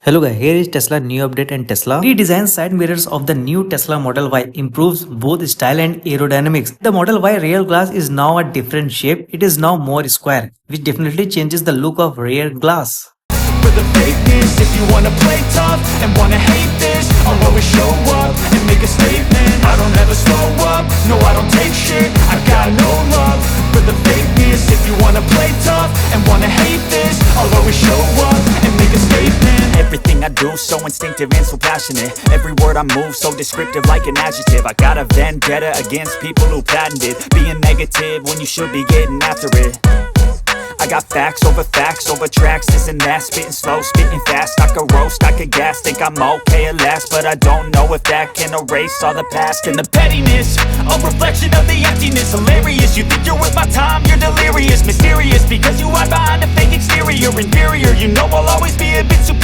Hello guys, here is Tesla new update and Tesla redesigned side mirrors of the new Tesla Model Y improves both style and aerodynamics. The Model Y rear glass is now a different shape. It is now more square, which definitely changes the look of rear glass. For the fakeness, if you wanna play tough and wanna hate this, I'll always show up and make a statement. I don't ever slow up, no I don't take shit, I got no love for the fakeness. If you wanna play tough and wanna hate this, I'll always show up and make a statement. Everything I do so instinctive and so passionate. Every word I move so descriptive like an adjective. I got a vendetta against people who patented being negative when you should be getting after it. I got facts over tracks, this and that. Spitting slow, spitting fast, I could roast, I could gas. Think I'm okay at last, but I don't know if that can erase all the past. And the pettiness, a reflection of the emptiness. Hilarious, you think you're worth my time, you're delirious. Mysterious, because you hide behind a fake exterior. Inferior, you know I'll always be a bit superior.